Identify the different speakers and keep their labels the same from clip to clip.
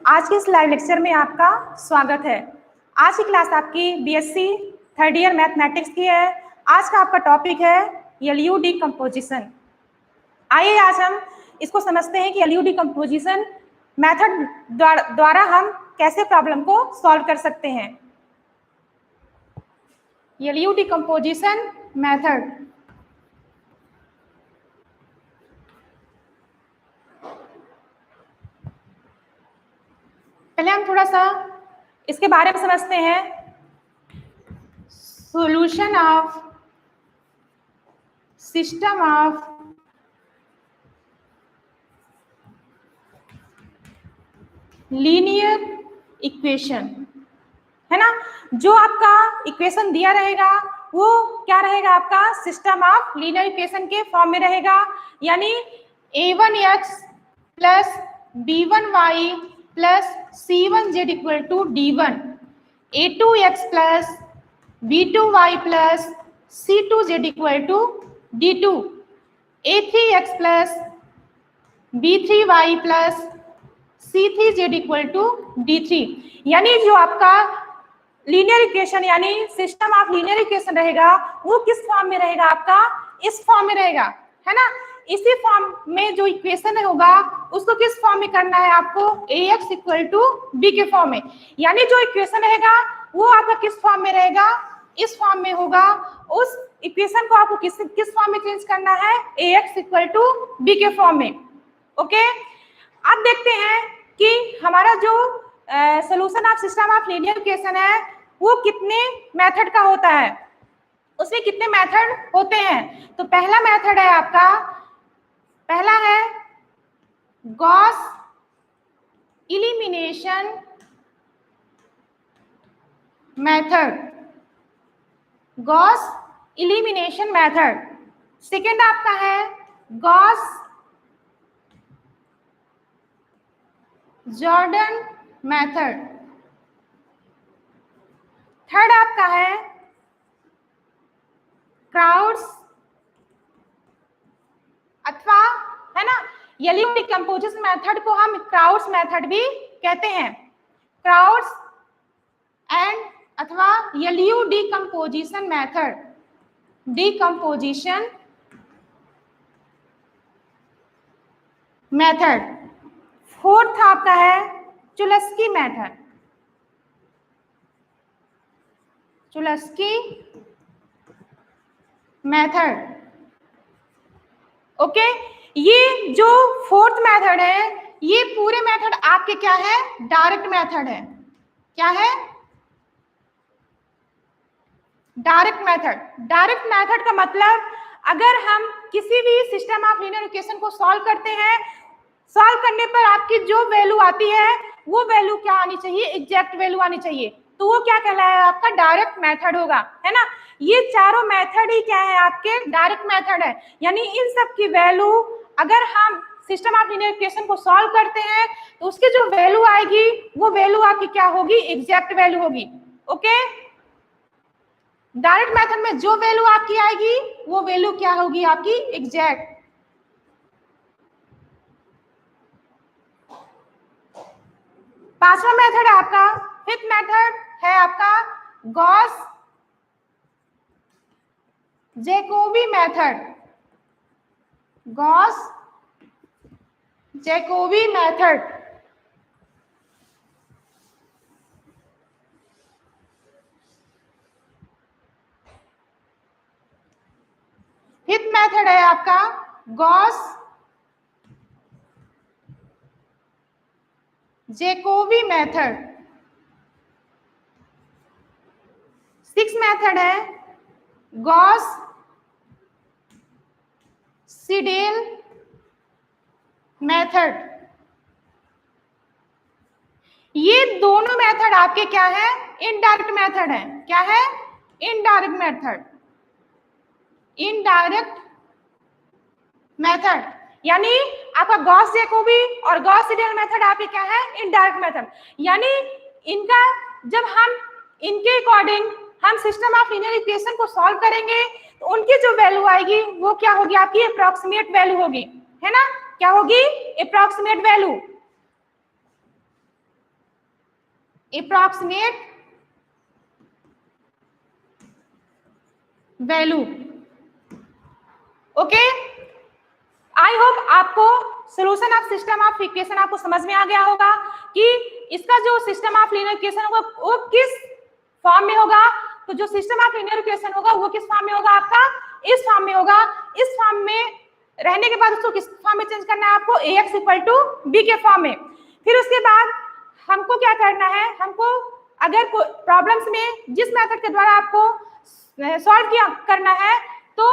Speaker 1: आज के इस लाइव लेक्चर में आपका स्वागत है। आज की क्लास आपकी बीएससी थर्ड ईयर मैथमेटिक्स की है। आज का आपका टॉपिक है एलयू डिकम्पोजिशन। आइए आज हम इसको समझते हैं कि एलयू डिकम्पोजिशन मेथड द्वारा हम कैसे प्रॉब्लम को सॉल्व कर सकते हैं। L U decomposition method. पहले हम थोड़ा सा इसके बारे में समझते हैं। Solution of system of linear equation है ना। जो आपका इक्वेशन दिया रहेगा वो क्या रहेगा, आपका सिस्टम ऑफ लीनियर इक्वेशन के फॉर्म में रहेगा। यानी a1x plus b1y plus c1z equal to d1, a2x plus b2y plus c2z equal to d2, a3x plus b3y plus c3z equal to d3। यानी जो आपका लीनियर इक्वेशन यानी system of linear equation रहेगा वो किस फॉर्म में रहेगा, आपका इस फॉर्म में रहेगा, है ना। इसी फॉर्म में जो इक्वेशन होगा उसको किस फॉर्म में करना है आपको, ax इक्वल टू b के फॉर्म में। यानी जो इक्वेशन रहेगा वो आपका किस फॉर्म में रहेगा, इस फॉर्म में होगा। उस इक्वेशन को आपको किस फॉर्म में चेंज करना है, ax इक्वल टू b के फॉर्म में। ओके, अब देखते हैं कि हमारा जो solution of system of linear equation है वो कितने मेथड का होता है, उसमें कितने मेथड होते हैं। तो पहला मेथड है आपका, पहला है Gauss elimination method, Gauss elimination method. Second आपका है गॉस जॉर्डन मेथड। थर्ड आपका है क्राउड्स अथवा, है ना, एलयू डिकम्पोजिशन मेथड को हम क्राउड्स मेथड भी कहते हैं। क्राउड्स एंड अथवा L U decomposition method, decomposition method. Fourth आपका है Cholesky method, Cholesky method. Okay, ये जो फोर्थ मेथड है ये पूरे मेथड आपके क्या है, डायरेक्ट मेथड है। क्या है, डायरेक्ट मेथड। डायरेक्ट मेथड का मतलब अगर हम किसी भी सिस्टम ऑफ लीनियर इक्वेशन को सॉल्व करते हैं, सॉल्व करने पर आपकी जो वैल्यू आती है वो वैल्यू क्या आनी चाहिए, एग्जैक्ट वैल्यू आनी चाहिए। तो वो क्या कहलाएगा, आपका डायरेक्ट मेथड होगा, है ना। ये चारों मेथड ही क्या है, आपके डायरेक्ट मेथड है। यानी इन सब की वैल्यू अगर हम सिस्टम ऑफ लीनियर इक्वेशन को सॉल्व करते हैं तो उसकी जो वैल्यू आएगी वो वैल्यू आपकी क्या होगी, एग्जैक्ट वैल्यू होगी। ओके, डायरेक्ट मेथड में जो वैल्यू आपकी आएगी वो वैल्यू क्या होगी, आपकी एग्जैक्ट। पांचवा मेथड है आपका, फिफ्थ मेथड है आपका Gauss Jacobi method, Gauss Jacobi method. Fifth method है आपका Gauss Jacobi method. Six method है गॉस सीडेल मेथड। ये दोनों मेथड आपके क्या है, इनडायरेक्ट मेथड है। क्या है, इनडायरेक्ट मेथड, इनडायरेक्ट मेथड। यानी आपका गॉस जैकोबी और गॉस सीडेल मेथड आपके क्या है, इनडायरेक्ट मेथड। यानी इनका जब हम इनके अकॉर्डिंग हम सिस्टम ऑफ लीनियर इक्वेशन को सॉल्व करेंगे तो उनकी जो वैल्यू आएगी वो क्या होगी, आपकी अप्रॉक्सीमेट वैल्यू होगी, है ना। क्या होगी, approximate value. approximate value. Okay, I hope आपको solution of system of equation आपको समझ में आ गया होगा कि इसका जो सिस्टम ऑफ लीनियर इक्वेशन होगा वो किस फॉर्म में होगा। तो जो सिस्टम ऑफ लीनियर इक्वेशन होगा वो किस फॉर्म में होगा, आपका इस फॉर्म में होगा। इस फॉर्म में रहने के बाद उसको किस फॉर्म में चेंज करना है आपको, ax इक्वल टू b के फॉर्म में। फिर उसके बाद हमको क्या करना है, हमको अगर प्रॉब्लम्स में जिस मेथड के द्वारा आपको सॉल्व किया करना है तो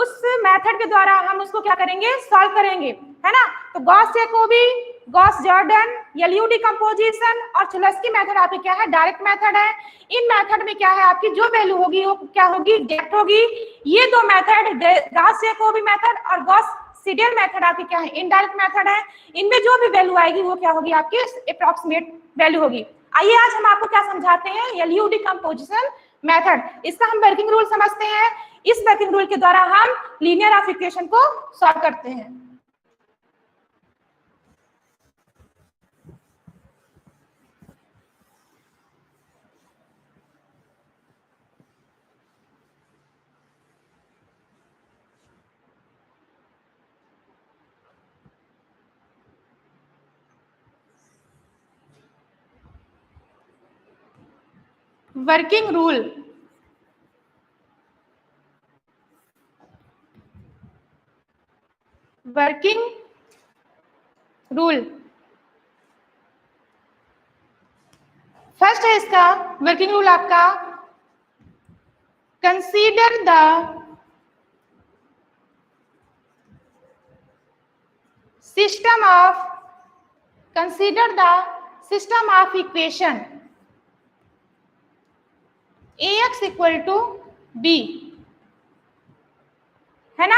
Speaker 1: उस मेथड के द्वारा हम उसको क्या करेंगे, सॉल्व करेंगे, है ना। तो Gauss Jacobi, Gauss Jordan, L U decomposition और चुलस्की मेथड आपकी क्या है, डायरेक्ट मेथड है। इन मेथड में क्या है, आपकी जो वैल्यू होगी वो क्या होगी, एग्जैक्ट होगी। ये दो मेथड, गॉस जैकोबी मेथड और गॉस सीडल मेथड आपकी क्या है, इनडायरेक्ट मेथड है। इनमें जो भी वैल्यू आएगी वो क्या होगी, आपकी अप्रॉक्सीमेट वैल्यू होगी। आइए आज हम आपको क्या समझाते हैं, एलयू डिकम्पोजिशन मेथड। इसका हम वर्किंग रूल समझते हैं। इस वर्किंग रूल के द्वारा हम लीनियर ऑफ इक्वेशन को सॉल्व करते हैं। Working rule, working rule first है इसका वर्किंग रूल आपका, consider the system of equation ax equal to b, है ना।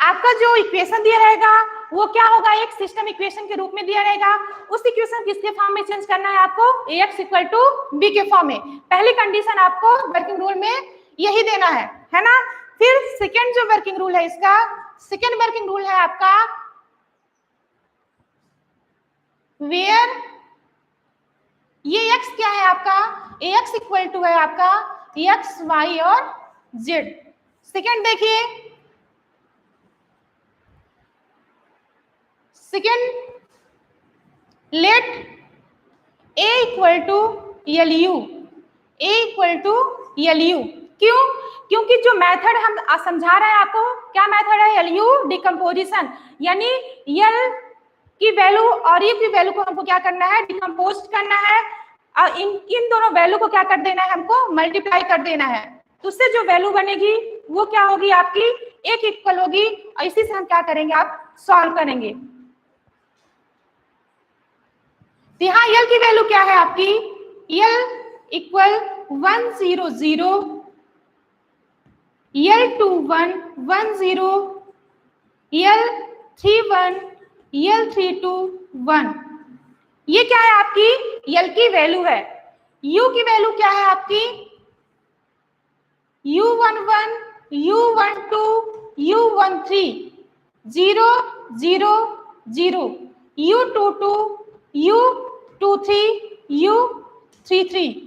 Speaker 1: आपका जो इक्वेशन दिया रहेगा वो क्या होगा, एक सिस्टम इक्वेशन के रूप में दिया रहेगा। उस इक्वेशन किसके फॉर्म में चेंज करना है आपको, ax इक्वल टू b के फॉर्म में। पहली कंडीशन आपको वर्किंग रूल में यही देना है ना। फिर सेकेंड जो वर्किंग रूल है इसका, सेकेंड वर्किंग रूल है आपका वेयर, ये x क्या है आपका, ax इक्वल टू है आपका x, y और z। सेकेंड देखिए, second let a equal to LU, a equal to LU। क्यों, क्योंकि जो मेथड हम समझा रहे हैं आपको, क्या मेथड है, LU डिकम्पोजिशन, यानी L की वैल्यू और E की वैल्यू को हमको क्या करना है, डिकम्पोज करना है। और इन दोनों वैल्यू को क्या कर देना है, हमको मल्टीप्लाई कर देना है। तो उससे जो वैल्यू बनेगी वो क्या होगी, आपकी एक इक्वल होगी। और इसी से हम क्या करेंगे, आप सॉल्व करेंगे। तो यहाँ L की वैल्यू क्या है आपकी, L equal 1 0 0, L21 1 0, L31 L32 1। ये क्या है आपकी, L की वैल्यू है। U की वैल्यू क्या है आपकी, U11 U12 U13 0 0 0, U22 U23 U33।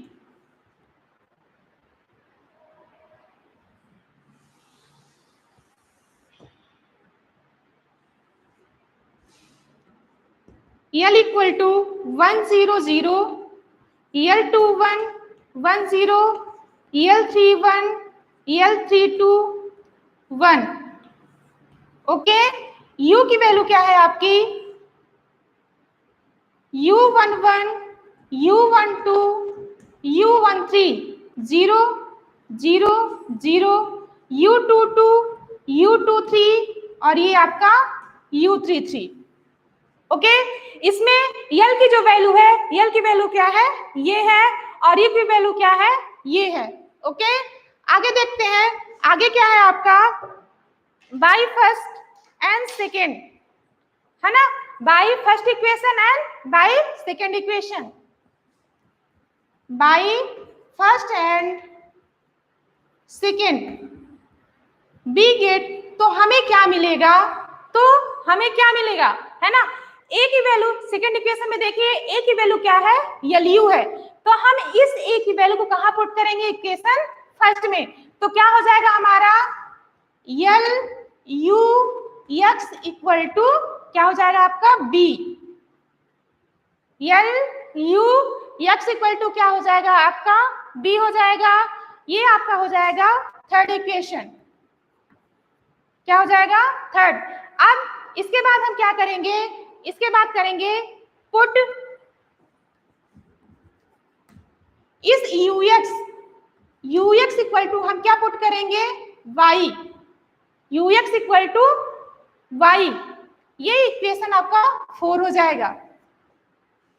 Speaker 1: L equal to 1 0 0, L21 1 0, L31 L32 1। Okay, U की वैल्यू क्या है आपकी, U11 U12 U13 0 0 0, U22 U23 और ये आपका U33। ओके, इसमें L की जो वैल्यू है, L की वैल्यू क्या है, ये है, और E की वैल्यू क्या है, ये है। ओके, आगे देखते हैं, आगे क्या है आपका, बाई फर्स्ट एंड सेकेंड, है ना, by first equation and by second equation, by first and second be get. तो हमें क्या मिलेगा, तो हमें क्या मिलेगा, है ना, ए की वैल्यू सेकेंड इक्वेशन में देखिए, ए की वैल्यू क्या है, LU है। तो हम इस ए की वैल्यू को कहां पुट करेंगे, इक्वेशन फर्स्ट में। तो क्या हो जाएगा हमारा L U X equal to क्या हो जाएगा आपका B, L U X equal to क्या हो जाएगा आपका बी हो जाएगा। ये आपका हो जाएगा थर्ड इक्वेशन, क्या हो जाएगा थर्ड। अब इसके बाद हम क्या करेंगे, इसके बाद करेंगे पुट इस यू एक्स इक्वल टू हम क्या पुट करेंगे Y, U X equal to Y, ये इक्वेशन आपका 4 हो जाएगा।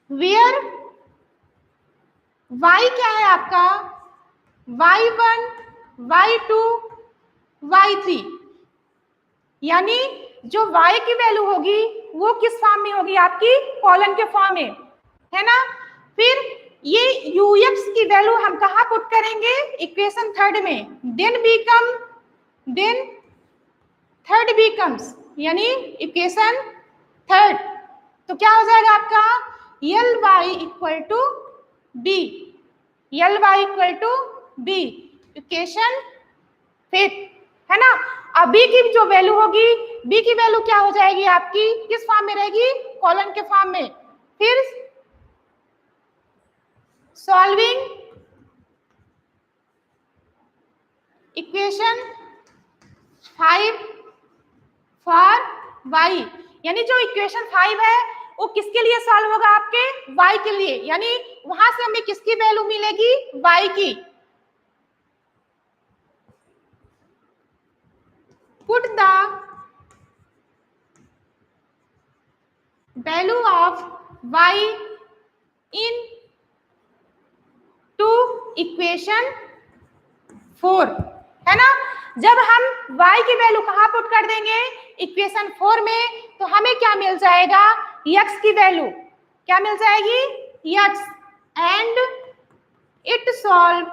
Speaker 1: वेयर y क्या है आपका y1 y2 y3, यानी जो y की वैल्यू होगी वो किस फॉर्म में होगी आपकी कॉलन के फॉर्म में, है ना। फिर ये ux की वैल्यू हम कहाँ पुट करेंगे इक्वेशन थर्ड में, देन थर्ड बिकम्स यानी इक्वेशन थर्ड। तो क्या हो जाएगा आपका L Y equal to B, L Y equal to B, equation fifth, है ना। अब बी की जो वैल्यू होगी, बी की वैल्यू क्या हो जाएगी आपकी किस फॉर्म में रहेगी कॉलन के फॉर्म में। फिर सॉल्विंग इक्वेशन 5 फॉर y, यानी जो इक्वेशन 5 है वो किसके लिए सॉल्व होगा आपके y के लिए, यानी वहां से हमें किसकी वैल्यू मिलेगी y की। Put the value of y into equation 4, है ना। जब हम y की वैल्यू कहाँ पुट कर देंगे इक्वेशन 4 में, तो हमें क्या मिल जाएगा x की वैल्यू क्या मिल जाएगी x, and it solve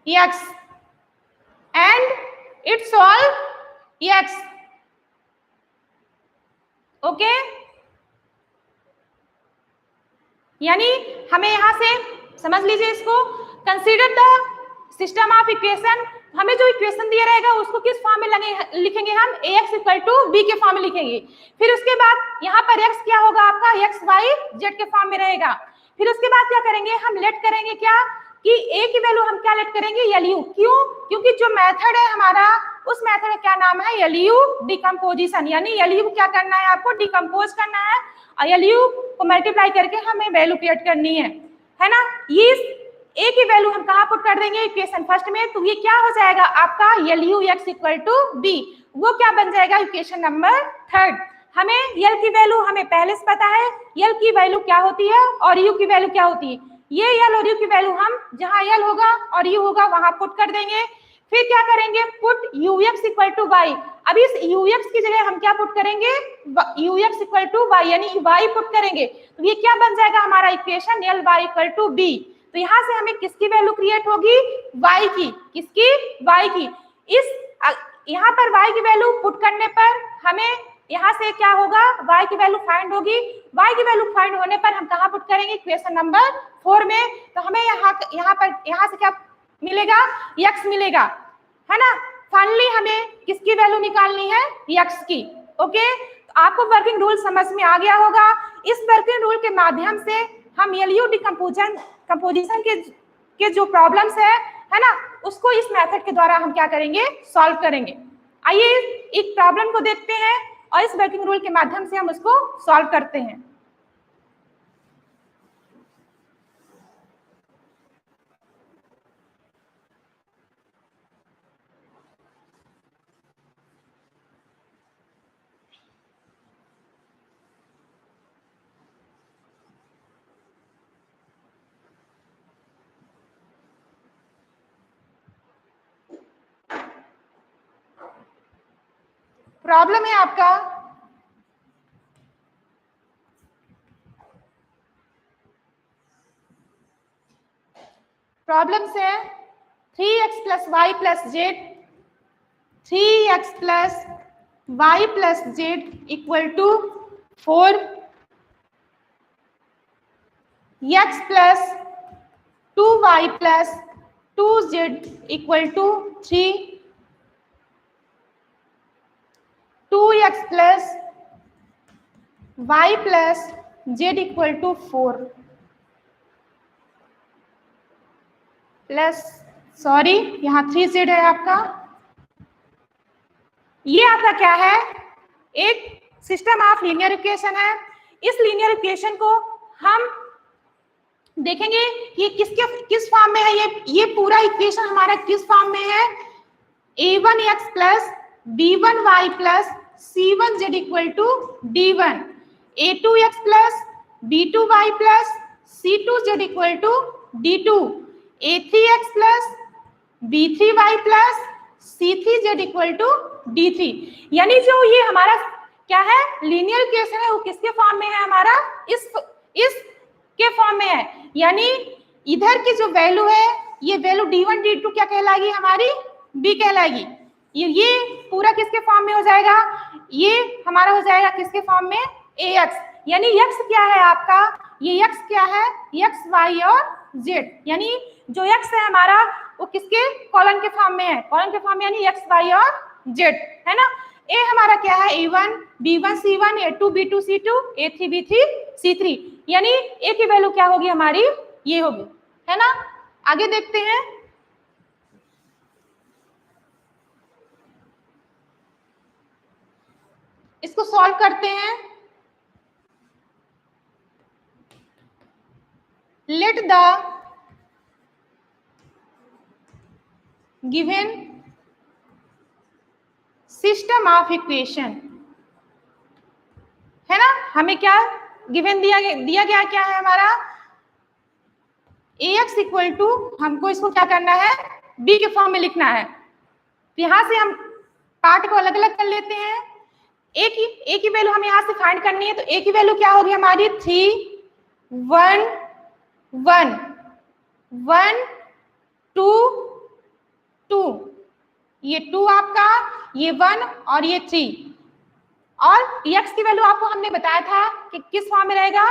Speaker 1: x, and it solve x, okay. यानी हमें यहां से समझ लीजिए इसको, consider the system of equation, हमें जो इक्वेशन दिया रहेगा उसको किस फॉर्म में लिखेंगे हम ax इक्वल टू बी के फॉर्म में लिखेंगे। फिर उसके बाद यहाँ पर x क्या होगा आपका x y z के फॉर्म में रहेगा। फिर उसके बाद क्या करेंगे हम लेट करेंगे क्या कि a की वैल्यू हम क्या लेट करेंगे LU, क्यों, क्योंकि जो मेथड है हमारा उस मेथड का क्या नाम है LU डिकम्पोजिशन, यानी LU क्या करना है आपको डिकम्पोज करना है और LU को मल्टीप्लाई करके हमें वैल्यू क्रिएट करनी है ना। ये a की वैल्यू हम कहाँ पुट कर देंगे इक्वेशन फर्स्ट में, तो ये क्या हो जाएगा आपका LU x equal to B, वो क्या बन जाएगा इक्वेशन नंबर थर्ड। हमें L की वैल्यू हमें पहले से पता है, L की वैल्यू क्या होती है और U की वैल्यू क्या होती है, ये L और U की वैल्यू हम जहां L होगा और U होगा वहां पुट कर देंगे। फिर क्या करेंगे put ux equal to Y, अब इस ux की जगह हम क्या पुट करेंगे ux इक्वल टू वाई, यानी y पुट करेंगे, तो ये क्या बन जाएगा हमारा equation L y equal to B. तो यहाँ से हमें किसकी वैल्यू क्रिएट होगी y की, किसकी y की। इस यहाँ पर y की वैल्यू पुट करने पर हमें यहाँ से क्या होगा y की वैल्यू फाइंड होगी, y की वैल्यू फाइंड होने पर हम कहाँ पुट करेंगे इक्वेशन नंबर 4 में, तो हमें यहाँ से क्या मिलेगा x मिलेगा, है ना। फाइनली हमें किसकी वैल्यू निकालनी है x की, ओके। तो आपको वर्किंग रूल समझ में आ गया होगा। इस वर्किंग रूल के माध्यम से हम LU कंपोजिशन के जो प्रॉब्लम्स है ना, उसको इस मेथड के द्वारा हम क्या करेंगे सॉल्व करेंगे। आइए एक प्रॉब्लम को देखते हैं और इस वर्किंग रूल के माध्यम से हम उसको सॉल्व करते हैं। प्रॉब्लम है आपका प्रॉब्लम से 3x plus Y plus Z 3x plus Y plus Z equal to 4 x plus 2y plus 2z equal to 3, 2x plus y plus z equal to 4 plus, sorry यहाँ 3z है आपका। ये आपका क्या है, एक सिस्टम ऑफ लीनियर इक्वेशन है। इस लीनियर इक्वेशन को हम देखेंगे कि किस फॉर्म में है। ये पूरा इक्वेशन हमारा किस फॉर्म में है, a1x plus b1y plus c1z equal to d1, a2x plus b2y plus c2z equal to d2, a3x plus b3y plus c3z equal to d3। यानी जो ये हमारा क्या है लीनियर इक्वेशन है वो किसके फॉर्म में है, हमारा इस के फॉर्म में है। यानी इधर की जो वैल्यू है ये वैल्यू d1 d2 क्या कहलाएगी, हमारी b कहलाएगी। ये पूरा किसके फॉर्म में हो जाएगा, ये हमारा हो जाएगा किसके फॉर्म में, ax। यानी x क्या है आपका, ये x क्या है, x y और z। यानी जो x है हमारा वो किसके कॉलम के फॉर्म में है, कॉलम के फॉर्म में, यानी x y और z है ना। a हमारा क्या है, a1 b1 c1, a2 b2 c2, a3 b3 c3। यानी a की वैल्यू क्या होगी हमारी, ये होगी, है ना। आगे देखते हैं, इसको सॉल्व करते हैं। Let the given system of equation, है ना, हमें क्या गिवन दिया गया क्या है हमारा, ax इक्वल टू, हमको इसको क्या करना है, b के फॉर्म में लिखना है। तो यहां से हम पार्ट को अलग अलग कर लेते हैं। a की वैल्यू हमें यहां से फाइंड करनी है, तो a की वैल्यू क्या होगी हमारी 3 1 1 1 2 2, ये 2 आपका, ये 1 और ये 3। और x की वैल्यू आपको हमने बताया था कि किस फॉर्म में रहेगा,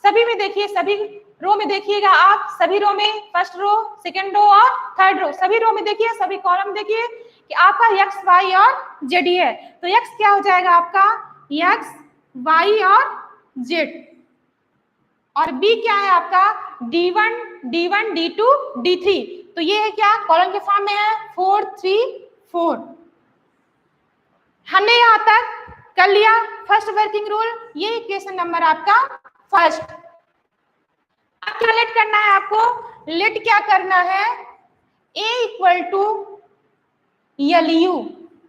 Speaker 1: सभी में देखिए, सभी रो में देखिएगा आप, सभी रो में, फर्स्ट रो, सेकंड रो और थर्ड रो, सभी रो में देखिए, सभी कॉलम देखिए कि आपका x y और z ही है। तो x क्या हो जाएगा आपका, x y और z, और b क्या है आपका d1 d1 d2 d3। तो ये है क्या, कॉलम के फॉर्म में है 4 3 4। हमने यहां तक कर लिया फर्स्ट वर्किंग रूल, ये इक्वेशन नंबर आपका फर्स्ट। अब क्या लेट करना है आपको, लेट क्या करना है, a equal to L U,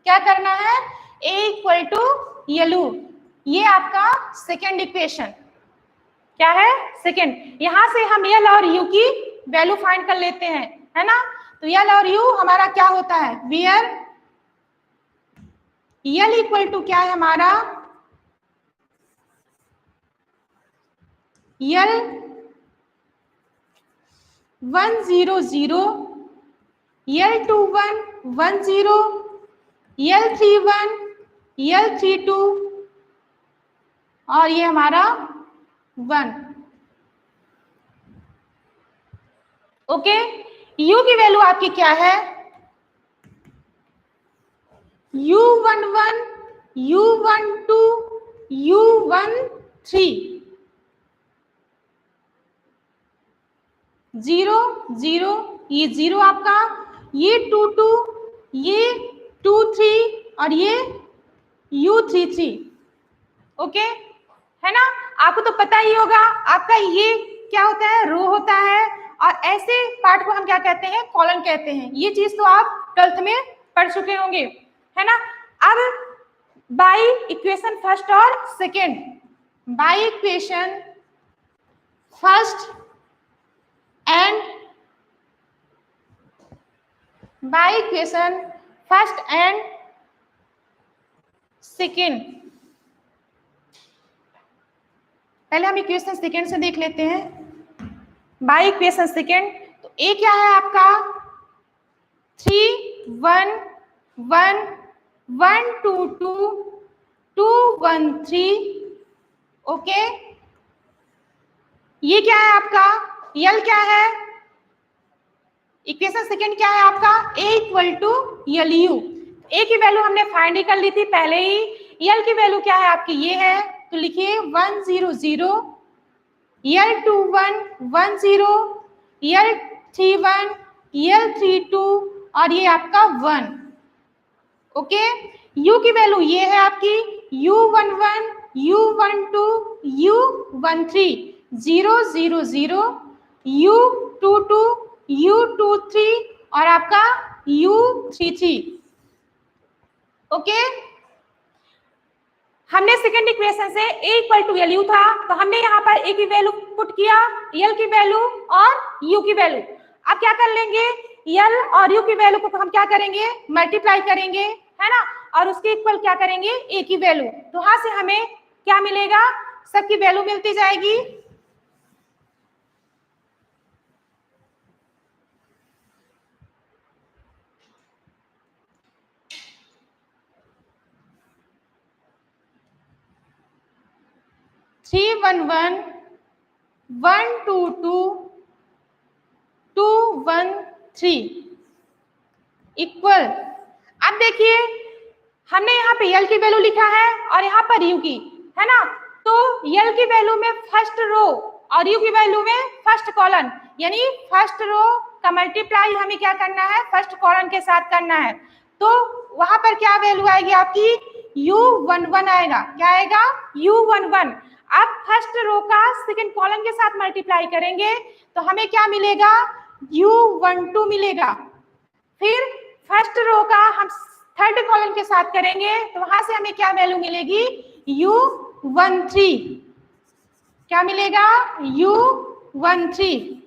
Speaker 1: क्या करना है, a equal to L U. ये आपका सेकेंड इक्वेशन क्या है, सेकेंड। यहां से हम एल और यू की वैल्यू फाइंड कर लेते हैं, है ना। तो एल और यू हमारा क्या होता है, वेयर एल इक्वल टू क्या है हमारा, एल 1 0 0, एल 2 1 1 0, एल 3 1, एल 3 2 और ये हमारा 1। ओके, u की वैल्यू आपकी क्या है, u11 u12 u13 0 0, ये 0 आपका, ये 2 2, ये 2 3 और ये u33। ओके, है ना। आपको तो पता ही होगा आपका ये क्या होता है, रो होता है, और ऐसे पार्ट को हम क्या कहते हैं, कॉलम कहते हैं। ये चीज तो आप 12th में पढ़ चुके होंगे, है ना। अब बाय इक्वेशन फर्स्ट और second, by equation first and by equation first and second, पहले हम इक्वेशन सेकेंड से देख लेते हैं। बाय इक्वेशन सेकेंड, तो ए क्या है आपका 3 1 1 1 2 2 2 1 3। ओके, ये क्या है आपका, यल क्या है, इक्वेशन सेकंड क्या है आपका, a equal to L U. A की वैल्यू हमने फाइंड ही कर ली थी पहले ही, यल की वैल्यू क्या है आपकी, ये है, तो लिखिए 1 0 0, यल 2 1 1 0, यल 3 1, यल 3 2 और ये आपका 1। ओके, u की वैल्यू ये है आपकी u11, u12, u13, 0 0 0, u22, u23 और आपका u33। ओके, हमने सेकंड इक्वेशन से a equal to L U था, तो हमने यहाँ पर a की वैल्यू पुट किया, l की वैल्यू और u की वैल्यू। अब क्या कर लेंगे, l और u की वैल्यू को हम क्या करेंगे, मल्टीप्लाई करेंगे, है ना, और उसके इक्वल क्या करेंगे, a की वैल्यू। तो वहां से हमें क्या मिलेगा, सबकी वैल्यू मिलती जाएगी। Three 1 1, 1 2 2, 2 1 3 equal. अब देखिए हमने यहाँ पे यल की वैल्यू लिखा है और यहाँ पर यू की, है ना, तो यल की वैल्यू में फर्स्ट रो और यू की वैल्यू में फर्स्ट कॉलम, यानी फर्स्ट रो का मल्टीप्लाई हमें क्या करना है, फर्स्ट कॉलम के साथ करना है। तो वहां पर क्या वैल्यू आएगी आपकी, u11 आएगा, क्या आएगा, u11। अब फर्स्ट रो का सेकंड कॉलम के साथ मल्टीप्लाई करेंगे तो हमें क्या मिलेगा, u12 मिलेगा। फिर फर्स्ट रो का हम थर्ड कॉलम के साथ करेंगे तो वहां से हमें क्या वैल्यू मिलेगी, u13, क्या मिलेगा, u13।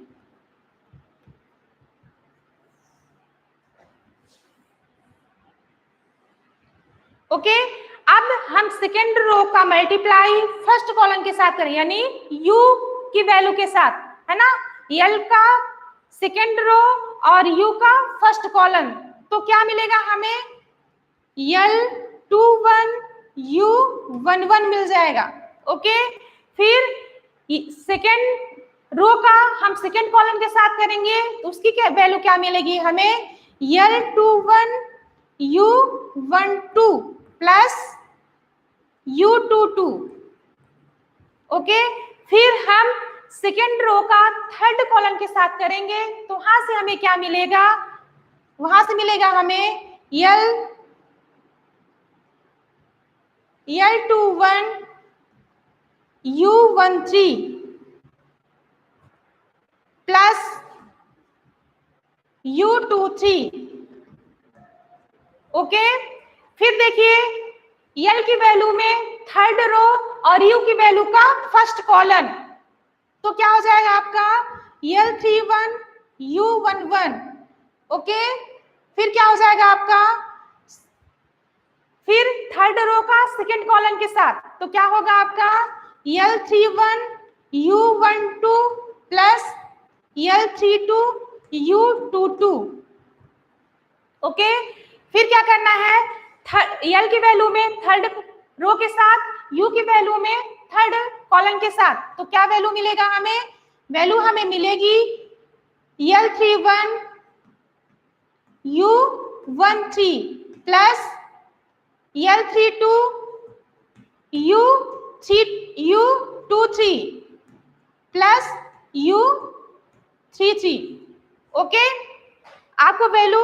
Speaker 1: ओके, अब हम सेकेंड रो का मल्टीप्लाई फर्स्ट कॉलम के साथ करें, यानी u की वैल्यू के साथ, है ना, l का सेकेंड रो और u का फर्स्ट कॉलम, तो क्या मिलेगा हमें, l21 u11 मिल जाएगा। ओके, फिर सेकेंड रो का हम सेकेंड कॉलम के साथ करेंगे तो उसकी क्या वैल्यू क्या मिलेगी हमें, l21 u12 plus u22। Okay, फिर हम सेकेंड रो का थर्ड कॉलम के साथ करेंगे तो वहां से हमें क्या मिलेगा, वहां से मिलेगा हमें l21 u13 plus u23। Okay, फिर देखिए l की वैल्यू में थर्ड रो और u की वैल्यू का फर्स्ट कॉलम, तो क्या हो जाएगा आपका l31 u11। ओके, फिर क्या हो जाएगा आपका, फिर थर्ड रो का सेकंड कॉलम के साथ तो क्या होगा आपका l31 u12 plus l32 u22। Okay, फिर क्या करना है, l की वैल्यू में थर्ड रो के साथ, u की वैल्यू में थर्ड कॉलम के साथ, तो क्या वैल्यू मिलेगा हमें, वैल्यू हमें मिलेगी l31 u13 plus l32 u23 plus u33। Okay, आपको वैल्यू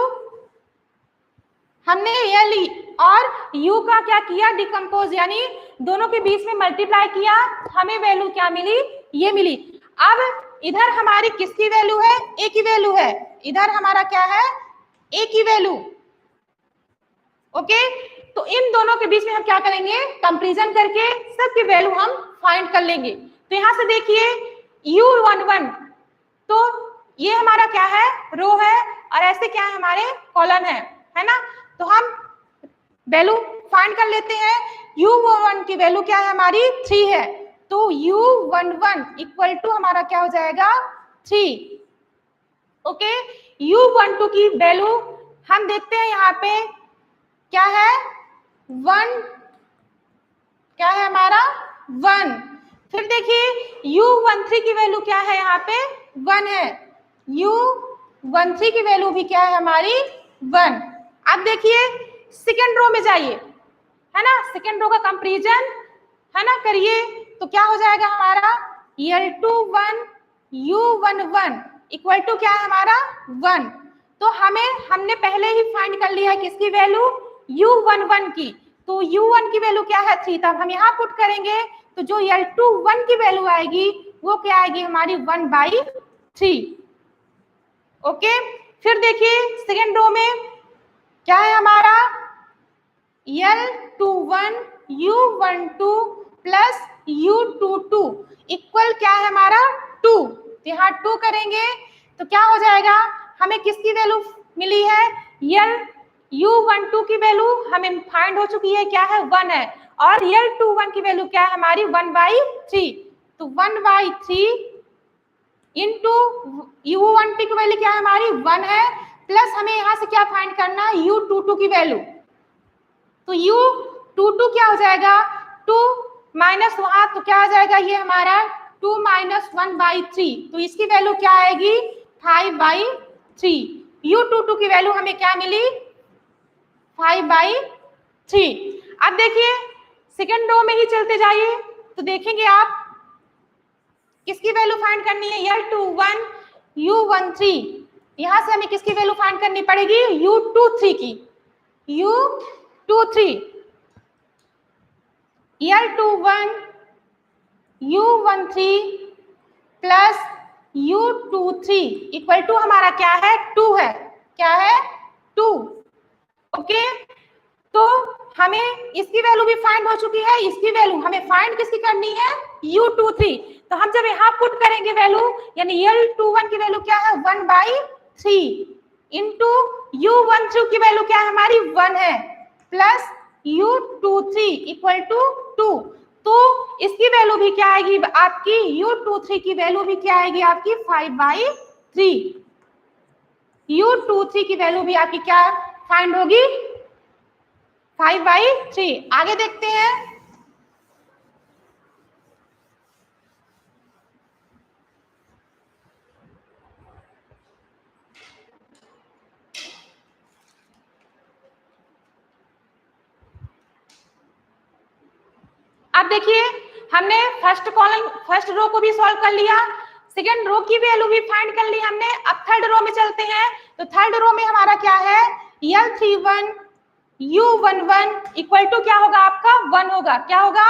Speaker 1: हमने l और u का क्या किया, डिकम्पोज, यानी दोनों के बीच में मल्टीप्लाई किया, हमें वैल्यू क्या मिली, ये मिली। अब इधर हमारी किसकी वैल्यू है, a की वैल्यू है, इधर हमारा क्या है, a की वैल्यू। ओके, तो इन दोनों के बीच में हम क्या करेंगे, कंपैरिजन करके सबकी वैल्यू हम फाइंड कर लेंगे। तो यहां से देखिए u11, तो ये हमारा क्या है, रो है, और ऐसे क्या है, हमारे कॉलम है ना, तो हम वैल्यू फाइंड कर लेते हैं। u11 की वैल्यू क्या है हमारी, 3 है, तो u11 इक्वल टू हमारा क्या हो जाएगा, 3। ओके, u12 की वैल्यू हम देखते हैं यहाँ पे क्या है, 1, क्या है हमारा 1। फिर फिर देखिए U13 की वैल्यू क्या है, यहाँ पे 1 है, U13 की वैल्यू भी क्या है हमारी 1। अब देखिए सेकेंड रो में जाइए, है ना, सेकेंड रो का कंपैरिजन है ना करिए, तो क्या हो जाएगा हमारा L21 U11 इक्वल टू क्या है हमारा 1। तो हमने पहले ही फाइंड कर लिया है किसकी वैल्यू U11 की, तो U1 की वैल्यू क्या है 3, तब हम यहाँ पुट करेंगे तो जो L21 की वैल्यू आएगी वो क्या आएगी हमारी 1/3। ओके, फिर देखिए सेकेंड रो में क्या है हमारा L21 U12 plus U22 equal क्या है हमारा 2, तो यहाँ 2 करेंगे तो क्या हो जाएगा, हमें किसकी वैल्यू मिली है, U12 की वैल्यू हमें फाइंड हो चुकी है, क्या है 1 है, और L21 की वैल्यू क्या है हमारी 1/3, तो 1/3 इंटू U12 की वैल्यू क्या है हमारी 1 है, प्लस हमें यहाँ से क्या फाइंड करना है U22 की वैल्यू, तो U22 क्या हो जाएगा 2 माइनस वहां, तो क्या आ जाएगा ये हमारा 2 माइनस 1/3, तो इसकी वैल्यू क्या आएगी 5/3। U22 की वैल्यू हमें क्या मिली 5/3। अब देखिए सेकेंड रो में ही चलते जाइए तो देखेंगे आप किसकी वैल्यू फाइंड करनी है L21 U13, यहां से हमें किसकी वैल्यू फाइंड करनी पड़ेगी U23 की, U23 L21 U13 plus U23 equal to हमारा क्या है 2 है, क्या है 2। ओके, तो हमें इसकी वैल्यू भी फाइंड हो चुकी है, इसकी वैल्यू हमें फाइंड किसकी करनी है U23, तो हम जब यहाँ पुट करेंगे वैल्यू यानी L21 की वैल्यू क्या है 1/3 इंटू U13 की वैल्यू क्या है हमारी 1 है, प्लस U23 इक्वल टू 2, तो इसकी वैल्यू भी क्या आएगी आपकी U23 की वैल्यू भी क्या आएगी आपकी 5/3, U23 की वैल्यू भी आपकी क्या फाइंड होगी 5/3। आगे देखते हैं, अब देखिए हमने फर्स्ट कॉलम फर्स्ट रो को भी सॉल्व कर लिया, सेकेंड रो की वैल्यू भी फाइंड कर ली हमने। अब थर्ड रो में चलते हैं, तो थर्ड रो में हमारा क्या है L31 U11 इक्वल टू क्या होगा आपका 1 होगा, क्या होगा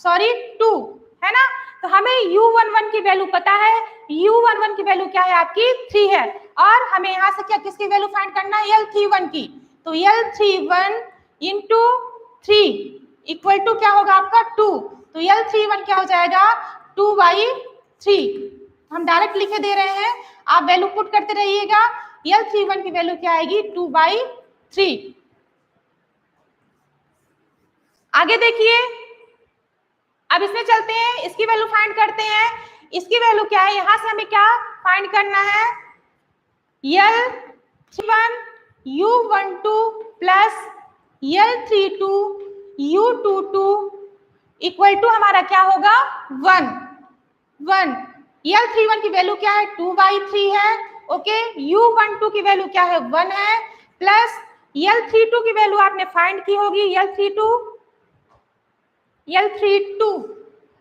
Speaker 1: सॉरी 2, है ना, तो हमें U11 की वैल्यू पता है, U11 की वैल्यू क्या है आपकी 3 है, और हमें यहाँ से क्या किसकी वैल्यू फाइंड करना है L31 की, तो L31 इंटू 3 इक्वल टू क्या होगा आपका 2, तो L31 क्या हो जाएगा 2/3, हम डायरेक्ट लिखे दे रहे हैं, आप वैल्यू पुट करते रहिएगा, L31 की वैल्यू क्या आएगी 2/3। आगे देखिए अब इसमें चलते हैं, इसकी वैल्यू फाइंड करते हैं, इसकी वैल्यू क्या है, यहां से हमें क्या फाइंड करना है L31 U12 plus L32 U22 equal to हमारा क्या होगा 1। L31 की वैल्यू क्या है 2/3 है, ओके, U12 की वैल्यू क्या है 1 है, प्लस L32 की वैल्यू आपने फाइंड की होगी L32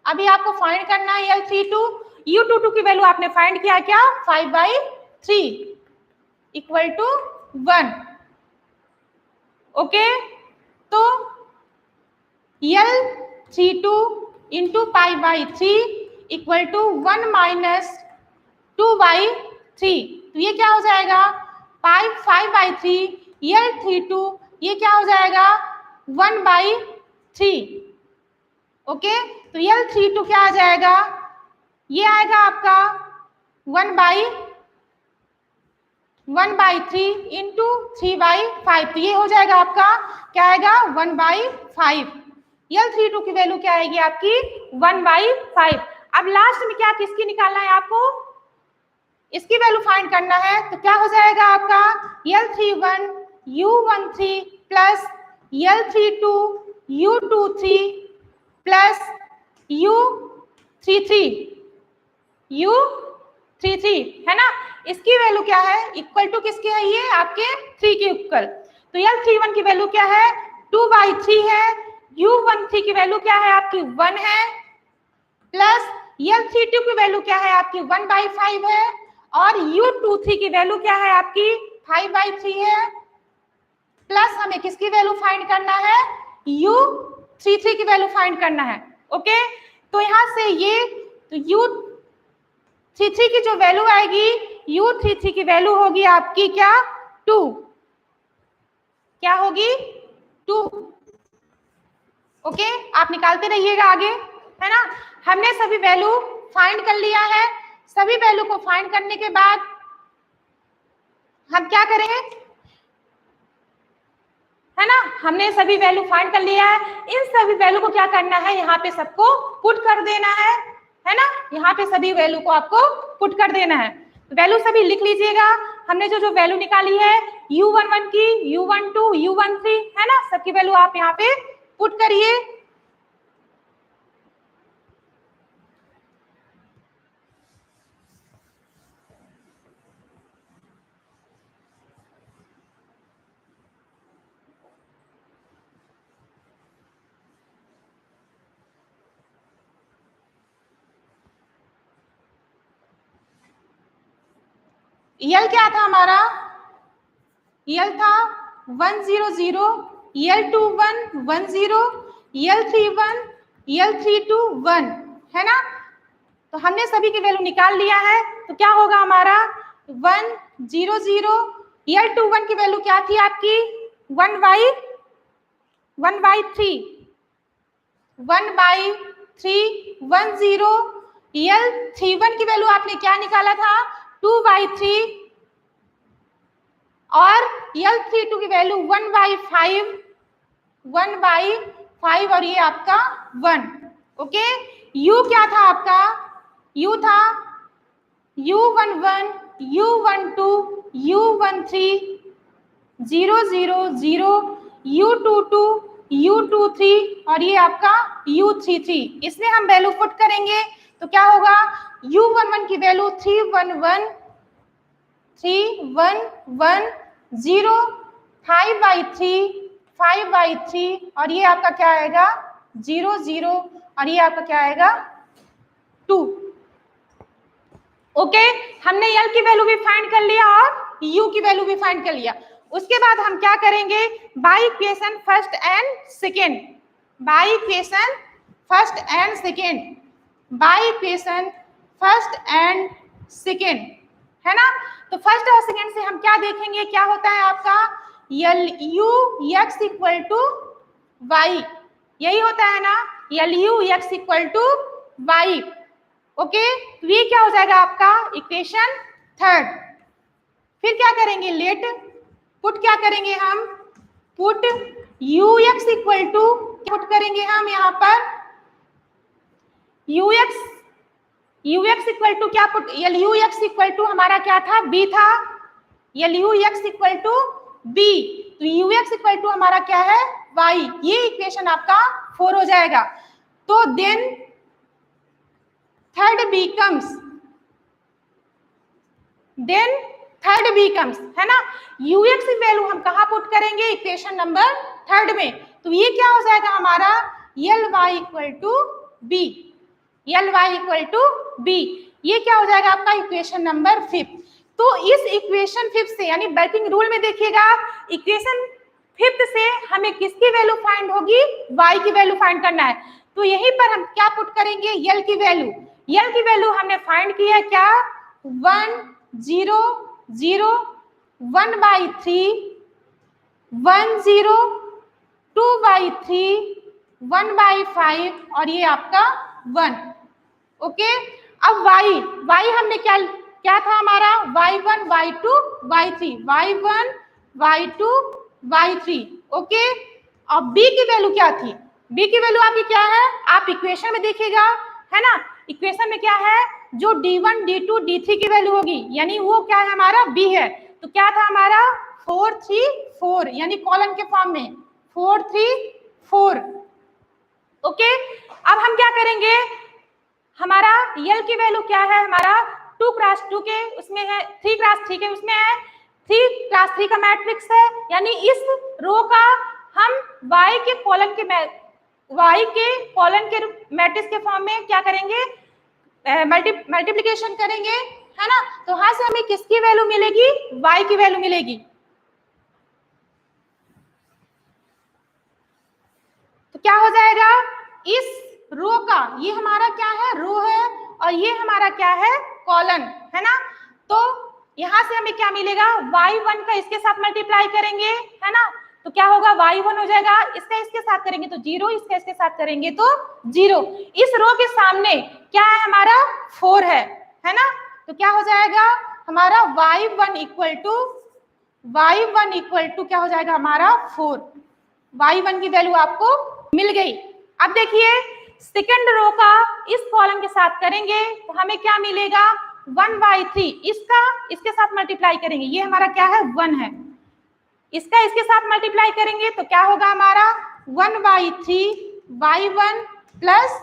Speaker 1: अभी आपको फाइंड करना है L32, U22 की वैल्यू आपने फाइंड किया क्या 5/3 इक्वल टू 1। ओके, तो L32 into 5/3 equal to 1 minus 2/3, तो ये क्या हो जाएगा 5/3 L32 ये क्या हो जाएगा 1/3। ओके, तो L32 क्या आ जाएगा, ये आएगा आपका 1/3 इंटू 3/5, तो ये हो जाएगा आपका क्या आएगा 1/5। L32 की वैल्यू क्या आएगी आपकी 1/5। अब लास्ट में क्या किसकी निकालना है आपको, इसकी वैल्यू फाइंड करना है, तो क्या हो जाएगा आपका L31 U13 plus L32 U23 plus 33, U33 है ना, इसकी वैल्यू क्या है, इक्वल टू किसके है, ये आपके 3 के इक्वल। तो L31 की वैल्यू क्या है, 2/3 है, U13 की वैल्यू क्या है आपकी 1 है, प्लस L32 की वैल्यू क्या है आपकी 1/5 है, और U23 की वैल्यू क्या है आपकी 5/3 है, प्लस हमें किसकी वैल्यू फाइंड करना है, U33 की वैल्यू फाइंड करना है। ओके, तो यहां से ये तो U33 की जो वैल्यू आएगी, U33 की वैल्यू होगी आपकी क्या 2, क्या होगी 2। ओके, आप निकालते रहिएगा आगे, है ना। हमने सभी वैल्यू फाइंड कर लिया है। सभी वैल्यू को फाइंड करने के बाद हम क्या करेंगे, है ना, हमने सभी वैल्यू फाइंड कर लिया है। इन सभी वैल्यू को क्या करना है, यहाँ पे सबको पुट कर देना है ना, यहाँ पे सभी वैल्यू को आपको पुट कर देना है। वैल्यू सभी लिख लीजिएगा। हमने जो जो वैल्यू निकाली है U11 की, U12, U13, है ना, सबकी वैल्यू आप यहाँ पे पुट करिए। यल क्या था हमारा, यल था 100, L21 10, L31, L32 1, है ना। तो हमने सभी की वैल्यू निकाल लिया है। तो क्या होगा हमारा 100, L21 की वैल्यू क्या थी आपकी 1/3, 1/3, 10, L31 की वैल्यू आपने क्या निकाला था 2/3, और L32 की वैल्यू 1/5, 1/5, और ये आपका 1। ओके, U क्या था आपका, U था U11, U12, U13, 000, U22, U23, और ये आपका U33। इसमें हम वैल्यू पुट करेंगे तो क्या होगा, U11 की वैल्यू 311, 0, 5/3, 5/3, और ये आपका क्या आएगा 0, और ये आपका क्या आएगा 2। ओके, हमने L की वैल्यू भी फाइंड कर लिया और U की वैल्यू भी फाइंड कर लिया। उसके बाद हम क्या करेंगे, by equation first and second, by equation first and second, by equation first and second, है ना। तो फर्स्ट और सेकेंड से हम क्या देखेंगे, क्या होता है आपका LU(x) = y, यही होता है ना, LU(x) = y। ओके, तो ये क्या हो जाएगा आपका इक्वेशन थर्ड। फिर क्या करेंगे, लेट पुट क्या करेंगे हम, पुट Ux = पुट करेंगे हम यहाँ पर Ux = क्या पुट, LU(x) हमारा क्या था b था, LU(x) = b, तो Ux हमारा क्या है y। ये इक्वेशन आपका 4 हो जाएगा। तो देन थर्ड बिकम्स, है ना, Ux की वैल्यू हम कहाँ पुट करेंगे, इक्वेशन नंबर थर्ड में। तो ये क्या हो जाएगा हमारा Ly = b, Ly = b, ये क्या हो जाएगा आपका इक्वेशन नंबर 5। तो इस इक्वेशन 5 से, यानी वर्किंग रूल में देखिएगा, इक्वेशन 5 से हमें किसकी वैल्यू फाइंड होगी, y की वैल्यू फाइंड करना है। तो यहीं पर हम क्या पुट करेंगे, L की वैल्यू, L की वैल्यू हमने फाइंड की है क्या 1, 0, 0, 1/3, 10, 2/3, 1/5, और ये आपका 1। ओके, अब y हमने क्या था हमारा y1, y2, y3, y1, y2, y3। Okay, अब b की वैल्यू क्या थी, b की वैल्यू आपकी क्या है, आप इक्वेशन में देखिएगा, है ना, इक्वेशन में क्या है, जो d1, d2, d3 की वैल्यू होगी, यानी वो क्या है हमारा b है। तो क्या था हमारा 4, 3, 4, यानी कॉलन के फॉर्म में 4, 3, 4। ओके, अब हम क्या करेंगे, हमारा यल की वैल्यू क्या है, हमारा 2x2 के उसमें है, 3x3 के उसमें है, 3x3 का मैट्रिक्स है, यानी इस रो का हम y के कॉलम के मैट्रिक्स के फॉर्म में क्या करेंगे, मल्टीप्लिकेशन करेंगे, है ना। तो यहां से हमें किसकी वैल्यू मिलेगी, y की वैल्यू मिलेगी। तो क्या हो जाएगा, इस रो का, ये हमारा क्या है, रो है, और ये हमारा क्या है, कॉलम, है ना। तो यहां से हमें क्या मिलेगा, y1 का इसके साथ मल्टीप्लाई करेंगे, है ना, तो क्या होगा, y1 हो जाएगा, इसका इसके साथ करेंगे तो 0, इसका इसके साथ करेंगे तो 0। इस रो के सामने क्या है, हमारा 4 है ना। तो क्या हो जाएगा, हमारा y1 इक्वल टू क्या हो जाएगा, हमारा 4। y1 की वैल्यू आपको मिल गई। अब देखिए सेकंड रो का इस कॉलम के साथ करेंगे तो हमें क्या मिलेगा, 1/3, इसका इसके साथ मल्टीप्लाई करेंगे, ये हमारा क्या है, 1 है, इसका इसके साथ मल्टीप्लाई करेंगे तो क्या होगा, हमारा 1/3 y1 प्लस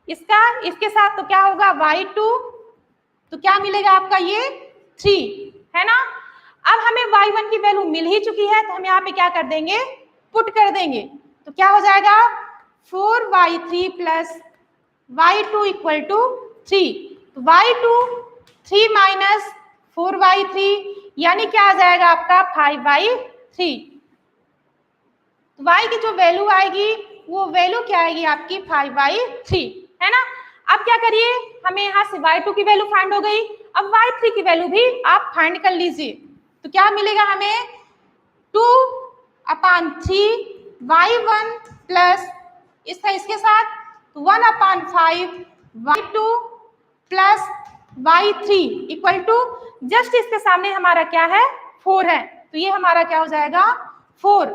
Speaker 1: इसका इसके साथ तो क्या होगा, y2, तो क्या मिलेगा आपका, ये 3, है ना। अब हमें y1 की वैल्यू मिल ही चुकी है तो हम यहाँ पे क्या कर देंगे, पुट कर देंगे, तो क्या हो जाएगा, 4y3 plus y2 equal to 3। तो y2 3 माइनस 4y3 यानी क्या आ जाएगा आपका 5/3। तो y की जो वैल्यू आएगी वो वैल्यू क्या आएगी आपकी 5/3, है ना। अब क्या करिए, हमें यहाँ से y2 की वैल्यू फाइंड हो गई, अब y3 की वैल्यू भी आप फाइंड कर लीजिए। तो क्या मिलेगा हमें, 2/3 y1 प्लस इसका इसके साथ 1/5 y2 plus y3 equal to just इसके सामने हमारा क्या है, 4 है, तो ये हमारा क्या हो जाएगा, 4,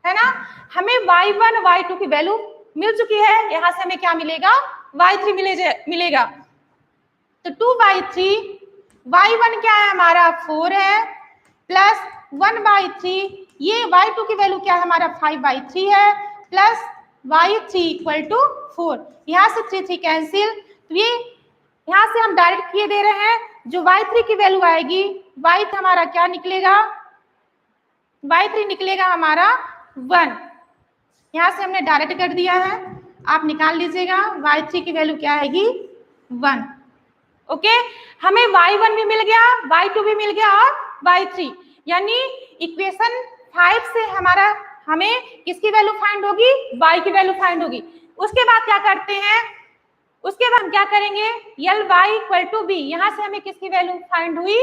Speaker 1: है ना। हमें y1 y2 की वैल्यू मिल चुकी है, यहां से हमें क्या मिलेगा, y3 मिलेगा। तो 2/3 y1 क्या है, हमारा 4 है, प्लस 1/3 ये y2 की वैल्यू क्या है, हमारा 5/3 है, प्लस y3 इक्वल टू 4। यहां से 3 कैंसिल, तो ये यहां से हम डायरेक्ट किए दे रहे हैं, जो y3 की वैल्यू आएगी, y3 हमारा क्या निकलेगा, y3 निकलेगा हमारा 1। यहां से हमने डायरेक्ट कर दिया है, आप निकाल लीजिएगा, y3 की वैल्यू क्या आएगी, 1। ओके, हमें y1 भी मिल गया, y2 भी मिल गया और y3, यानी इक्वेशन 5 से हमें किसकी वैल्यू फाइंड होगी, y की वैल्यू फाइंड होगी। उसके बाद क्या करते हैं, उसके बाद हम क्या करेंगे, यल y इक्वल टू बी, यहां से हमें किसकी वैल्यू फाइंड हुई,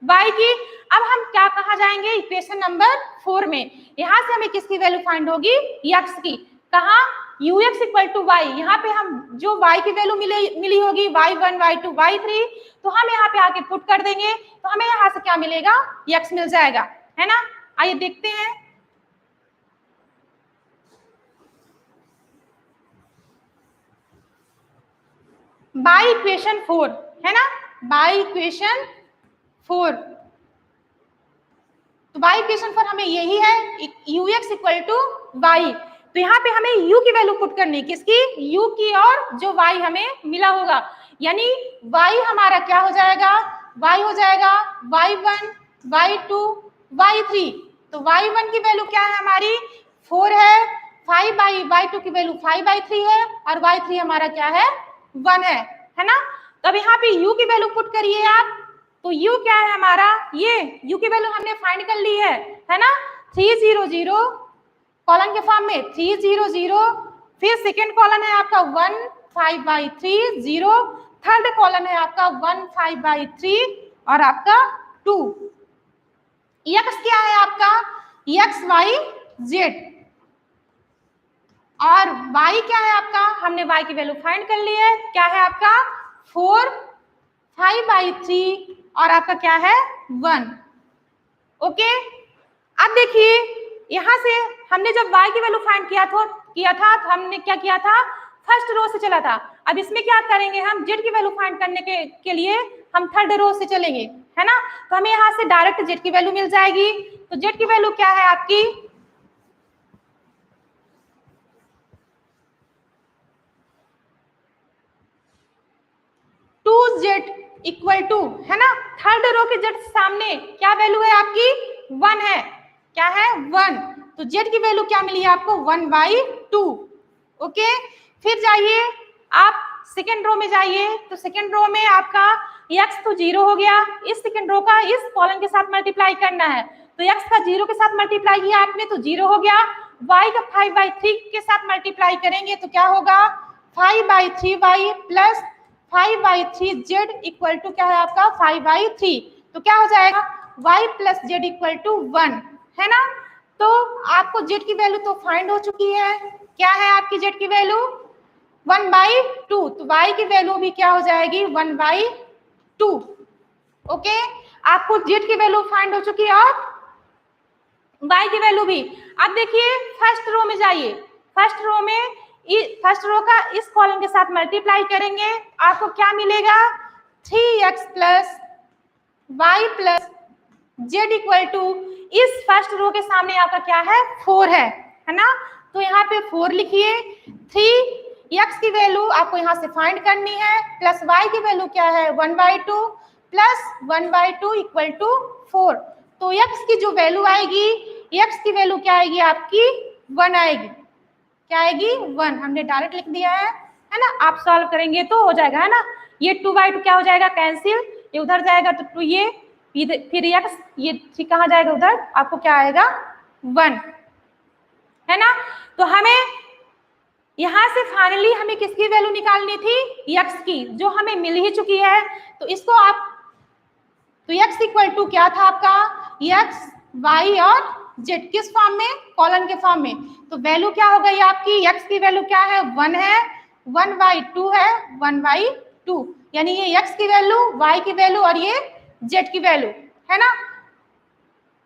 Speaker 1: y की। अब हम क्या कहा जाएंगे, इक्वेशन नंबर 4 में, यहां से हमें किसकी वैल्यू फाइंड होगी, x की। कहा, ux इक्वल टू y, यहाँ पे हम जो y की वैल्यू मिली होगी, y1 y2 y3, तो हम यहाँ पे आके पुट कर देंगे, तो हमें यहाँ से क्या मिलेगा, x मिल जाएगा, है ना। आइए देखते हैं, बाय इक्वेशन 4, है ना, बाय इक्वेशन 4। तो बाय इक्वेशन 4 हमें यही है, ux इक्वल टू y। तो यहाँ पे हमें u की वैल्यू पुट करनी है, किसकी, u की, और जो y हमें मिला होगा, यानी y हमारा क्या हो जाएगा, y हो जाएगा y1 y2 y3। तो y1 की वैल्यू क्या है हमारी, 4 है, y2 की वैल्यू 5/3 है, और y3 हमारा क्या है, 1 है ना। तो अब यहाँ पे u की वैल्यू पुट करिए आप, तो u क्या है हमारा, ये u की वैल्यू हमने फाइंड कर ली है ना, 300 कॉलन के फॉर्म में 300, फिर सेकेंड कॉलन है आपका 1 5/3 0, थर्ड कॉलन है आपका 1 5/3 और आपका 2। x क्या है आपका, x y z, और y क्या है आपका, हमने y की वैल्यू फाइंड कर ली है, क्या है आपका 4 5/3 और आपका क्या है 1। ओके, अब देखिए यहां से हमने जब y की वैल्यू फाइंड किया था तो हमने क्या किया था, फर्स्ट रो से चला था। अब इसमें क्या करेंगे, हम z की वैल्यू फाइंड करने के लिए हम थर्ड रो से चलेंगे, है ना। तो हमें यहाँ से डायरेक्ट z की वैल्यू मिल जाएगी। तो z की वैल्यू क्या है आपकी, 2z इक्वल टू, है ना, थर्ड रो के जस्ट सामने क्या वैल्यू है आपकी, 1 है, क्या है 1, तो z की वैल्यू क्या मिली है आपको 1/2। ओके, फिर जाइए आप सेकेंड रो में जाइए, तो सेकेंड रो में आपका x तो 0 हो गया, इस सेकेंड रो का इस कॉलम के साथ मल्टीप्लाई करना है, तो x का 0 के साथ मल्टीप्लाई किया आपने तो 0 हो गया, y का 5/3 के साथ मल्टीप्लाई करेंगे तो क्या होगा 5/3y plus 5/3z equal to क्या है आपका 5/3, तो क्या हो जाएगा y plus z equal to 1, है ना। तो आपको z की वैल्यू तो फाइंड हो चुकी है, क्या है आपकी z की वैल्यू 1/2, तो y की वैल्यू भी क्या हो जाएगी 1/2। ओके, आपको z की वैल्यू फाइंड हो चुकी है और y की वैल्यू भी। अब देखिए फर्स्ट रो में जाइए, फर्स्ट रो में फर्स्ट रो का इस कॉलम के साथ मल्टीप्लाई करेंगे, आपको क्या मिलेगा 3x plus y plus z equal to, इस फर्स्ट रो के सामने आपका क्या है 4 है ना, तो यहाँ पे 4 लिखिए, 3x की वैल्यू आपको यहाँ से फाइंड करनी है, प्लस y की वैल्यू क्या है 1/2 प्लस 1/2 इक्वल टू 4, तो x की जो वैल्यू आएगी, x की वैल्यू क्या आएगी आपकी 1 आएगी, क्या आएगी 1, हमने डायरेक्ट लिख दिया है ना, आप सॉल्व करेंगे तो हो जाएगा, है ना, ये 2/2 क्या हो जाएगा कैंसिल, ये उधर जाएगा तो 2 ये फिर x ये 3 कहाँ जाएगा उधर, आपको क्या आएगा 1, है ना। तो हमें यहाँ से फाइनली हमें किसकी वैल्यू निकालनी थी x की, जो हमें मिल ही चुकी है, तो इसको आप, तो x इक्वल टू क्या था आपका x y और z किस फॉर्म में, कॉलन के फॉर्म में, तो वैल्यू क्या हो गई आपकी, x की वैल्यू क्या है 1 है, 1/2 है 1/2, यानी ये x की वैल्यू, y की वैल्यू और ये z की वैल्यू, है ना।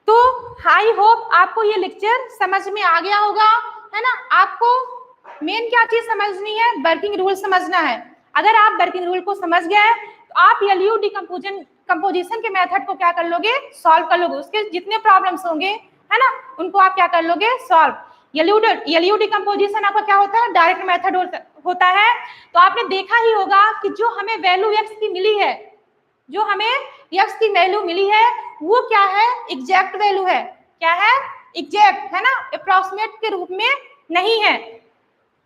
Speaker 1: तो आई होप आपको ये लेक्चर समझ में आ गया होगा, है ना। आपको मेन क्या चीज समझनी है, वर्किंग रूल समझना है, अगर आप वर्किंग रूल को समझ गए तो आप एलयू कंपोजिशन के मेथड को क्या कर लोगे, सॉल्व कर लोगे, उसके जितने प्रॉब्लम्स होंगे, है ना, उनको आप क्या कर लोगे सॉल्व। एलयू डिकम्पोजिशन आपका क्या होता है, डायरेक्ट मेथड होता है, तो आपने देखा ही होगा कि जो हमें वैल्यू x की मिली है, जो हमें x की वैल्यू मिली है वो क्या है, एग्जैक्ट वैल्यू है, क्या है एग्जैक्ट, है ना, अप्रॉक्सीमेट के रूप में नहीं है,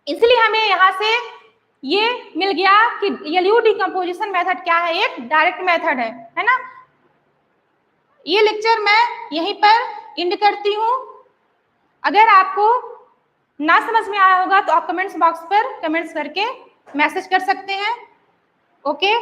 Speaker 1: इसलिए हमें यहाँ से ये मिल गया कि एलयू डिकम्पोजिशन मेथड क्या है, एक डायरेक्ट मेथड है ना। ये लेक्चर मैं यहीं पर एंड करती हूँ, अगर आपको ना समझ में आया होगा तो आप कमेंट्स बॉक्स पर कमेंट्स करके मैसेज कर सकते हैं। ओके।